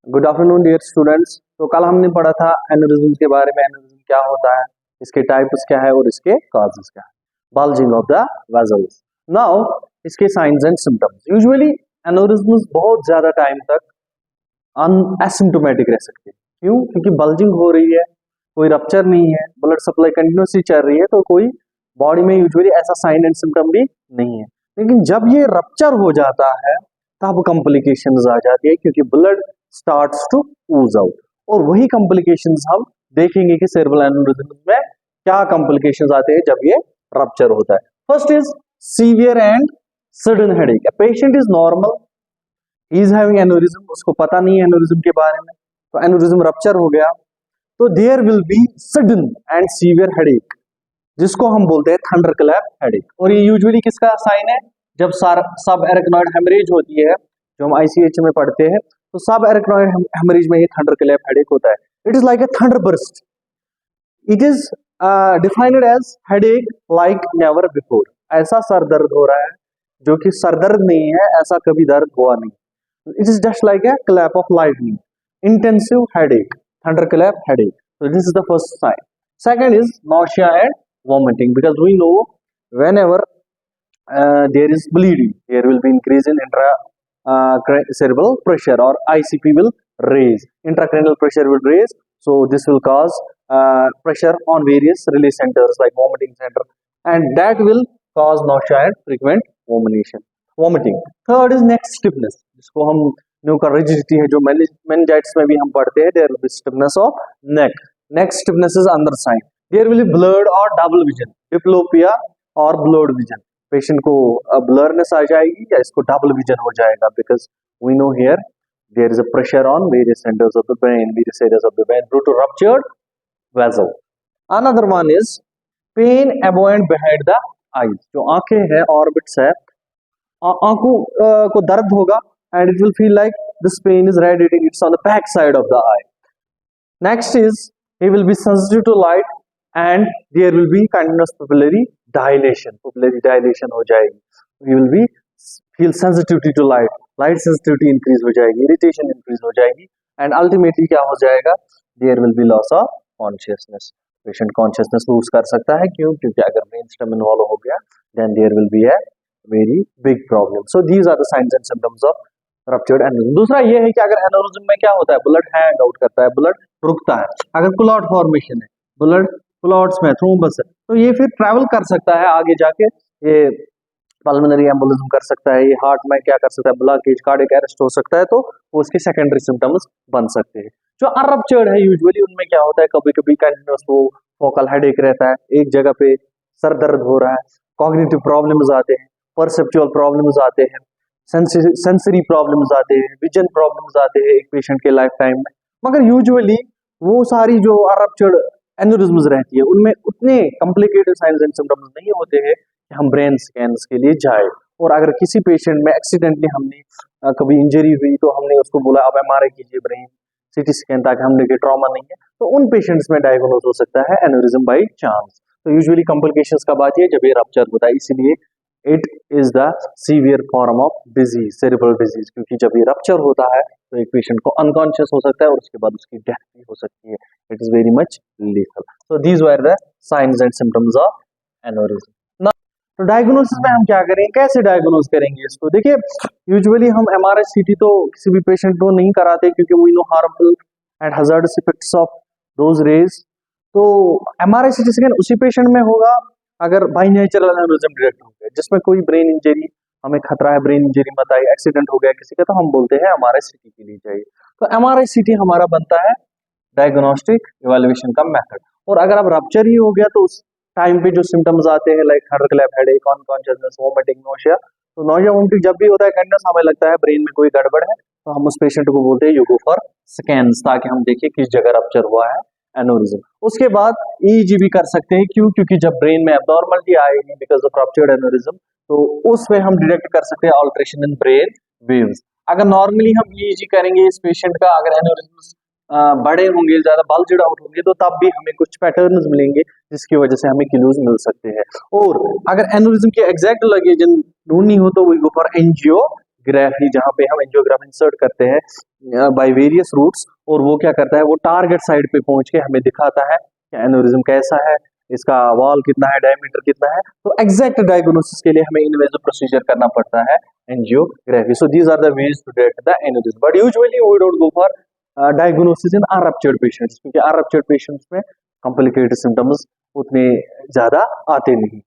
Good afternoon dear students. तो कल हमने पढ़ा था एन्यूरिज्म के बारे में। एन्यूरिज्म क्या होता है, इसके टाइप्स क्या है और इसके कॉजेस क्या है। Bulging of the vessels. Now इसके साइंस एंड सिम्टम्स। यूजुअली एन्यूरिज्म्स बहुत ज्यादा टाइम तक एसिम्टोमेटिक रह सकते हैं। क्यों? क्योंकि बल्जिंग हो रही है, कोई रप्चर नहीं है, ब्लड सप्लाई कंटिन्यूसली चल रही है, तो कोई बॉडी में यूजुअली ऐसा साइन एंड सिम्टम भी नहीं है। लेकिन जब ये रप्चर हो जाता है तब कॉम्प्लिकेशंस आ जाती है, क्योंकि blood starts to ooze out. और वही कॉम्प्लिकेशंस हम देखेंगे कि सेरेब्रल एन्यूरिज्म में क्या कॉम्प्लिकेशंस आते हैं जब ये रप्चर होता है। First is severe and sudden headache. Patient is normal, he is having aneurysm, उसको पता नहीं है एन्यूरिज्म के बारे में, तो एन्यूरिज्म रप्चर हो गया तो there will be sudden and severe headache, जिसको हम बोलते हैं थंडरक्लैप हेडेक। और ये यूजुअली किसका साइन है? जब सब एरेक्नॉइड हेमरेज होती है, जो हम आईसीएच में पढ़ते हैं, तो सब एरेक्नॉइड हेमरेज में ये थंडरक्लैप हेडेक होता है। It is like a thunder burst. It is defined as headache like never before. ऐसा सर दर्द हो रहा है जो कि सर दर्द नहीं है, ऐसा कभी दर्द हुआ नहीं। It is just like a clap of lightning, intensive headache, thunderclap headache. So this is the first sign. Second is nausea and vomiting, because we know whenever there is bleeding, there will be increase in cerebral pressure, or ICP will raise, intracranial pressure will raise. So this will cause pressure on various release centers like vomiting center, and that will cause nausea and frequent vomiting. Third is neck stiffness, जिसको हम न्यूका rigidity है, जो meningitis में भी हम पढ़ते हैं। There will be stiffness of neck stiffness is another sign. There will be blood और डबल विजन, डिप्लोपिया और ब्लड विजन। पेशेंट को ब्लरनेस आ जाएगी या इसको डबल विजन हो जाएगा, because we know here there is a pressure on various centres of the brain, various areas of the brain due to ruptured vessel. Another one is pain above and behind the eyes. जो आंखें हैं, orbits है, आंखों को दर्द होगा, and it will feel like this pain is radiating, it's on the back side of the eye. Next is he will be sensitive to light and there will be continuous pupillary dilation हो जाएगी। he will be feel sensitivity to light sensitivity increase हो जाएगी, irritation increase हो जाएगी, and ultimately क्या हो जाएगा? there will be loss of consciousness. patient consciousness lose कर सकता है। क्यों? क्योंकि अगर ब्रेन स्टेम इन्वॉल्व हो गया then there will be a very big problem. So these are the signs and symptoms of ruptured aneurysm. दूसरा ये है कि अगर एन्यूरिज्म में क्या होता है, ब्लड हैंग आउट करता है, ब्लड रुकता है। अगर क्लॉट फॉर्मेशन है, ब्लड क्लॉट्स में थ्रोम्बस है, तो ये फिर ट्रैवल कर सकता है आगे जाके, ये पल्मोनरी एम्बोलिज्म कर सकता है, ये हार्ट में क्या कर सकता है, ब्लॉकेज, कार्डियक अरेस्ट हो सकता है, तो वो उसके सेकेंडरी सिम्टम्स बन सकते हैं। जो अनरप्चर्ड है यूजुअली उनमें क्या होता है, कभी कभी कंटिन्यूस वो फोकल हेडेक रहता है, एक जगह पे सर दर्द हो रहा है, कॉग्निटिव प्रॉब्लम्स आते हैं, परसेप्चुअल प्रॉब्लम्स आते हैं, सेंसरी प्रॉब्लम्स आते हैं, विजन प्रॉब्लम्स आते हैं एक पेशेंट के लाइफ टाइम में। मगर यूजुअली वो सारी जो रप्चर्ड एन्यूरिज्म्स रहती है उनमें उतने कॉम्प्लिकेटेड साइंस एंड सिम्टम्स नहीं होते हैं कि हम ब्रेन स्कैन्स के लिए जाए। और अगर किसी पेशेंट में एक्सीडेंटली हमने कभी इंजरी हुई तो हमने उसको बोला अब MRI कीजिए ब्रेन, CT स्कैन, ताकि हम देखें ट्रॉमा नहीं है, तो उन पेशेंट्स में डायग्नोज हो सकता है एन्यूरिज्म बाई चांस। तो यूजुअली कॉम्प्लिकेशंस कब आती है? जब ये रप्चर होता है। इसीलिए it is the severe form of disease, cerebral disease, क्योंकि जब ये रप्चर होता है तो एक पेशेंट को अनकॉन्शियस हो सकता है और उसके बाद उसकी डेथ भी हो सकती है। It is very much lethal. So these were the science and symptoms of aneurysm. तो डायग्नोसिस में हम क्या करेंगे, कैसे डायग्नोज करेंगे इसको? देखिए, यूजुअली हम MRI CT तो किसी भी पेशेंट को नहीं कराते, क्योंकि we know harmful and hazardous effects of those rays. तो MRI CT स्कैन उसी पेशेंट में होगा अगर बाई नेचुरल एन्यूरिज्म डिटेक्ट हो गया, जिसमें कोई ब्रेन इंजरी, हमें खतरा है ब्रेन इंजरी मत आए, एक्सीडेंट हो गया किसी का, तो हम बोलते हैं MRI CT के लिए चाहिए। तो MRI CT हमारा बनता है डायग्नोस्टिक इवैल्यूएशन का मेथड। और अगर अब रप्चर ही हो गया तो उस टाइम पे जो सिम्टम्स आते हैं like thunderclap headache, unconsciousness, vomiting, nausea, तो नोशिया वोमिटिंग जब भी होता है कंटिन्यूस, हमें लगता है ब्रेन में कोई गड़बड़ है, तो हम उस पेशेंट को बोलते हैं यू गो फॉर स्कैन्स, ताकि हम देखें किस जगह रप्चर हुआ है एन्यूरिज्म। उसके बाद EEG भी कर सकते हैं। क्यों? क्योंकि जब ब्रेन में एब्नॉर्मलिटी आएगी बिकॉज ऑफ रप्चर्ड एन्यूरिज्म, तो उसमें हम डिटेक्ट कर सकते हैं अल्टरेशन इन ब्रेन वेव्स। अगर नॉर्मली हम EEG करेंगे इस पेशेंट का, अगर एन्यूरिज्म बड़े होंगे, ज्यादा बल्ज्ड आउट होंगे, तो तब भी हमें कुछ पैटर्न्स मिलेंगे जिसकी वजह से हमें क्लूज मिल सकते हैं। और अगर एन्यूरिज्म की एग्जैक्ट लोकेशन ढूंढनी हो तो we go for angio angiography, जहाँ पे हम एंजियोग्राम इंसर्ट करते हैं बाय वेरियस रूट्स, और वो क्या करता है, वो टारगेट साइड पे पहुंच के हमें दिखाता है कि एन्यूरिज्म कैसा है, इसका वॉल कितना है, डायमीटर कितना है। तो एग्जैक्ट डायग्नोसिस के लिए हमें इन्वेजिव प्रोसीजर करना पड़ता है angiography. So these are the ways to detect the aneurysm, but usually we don't go for diagnosis in unruptured patients, क्योंकि अनरप्चर्ड पेशेंट्स में कॉम्प्लिकेटेड सिम्टम्स उतने ज्यादा आते नहीं।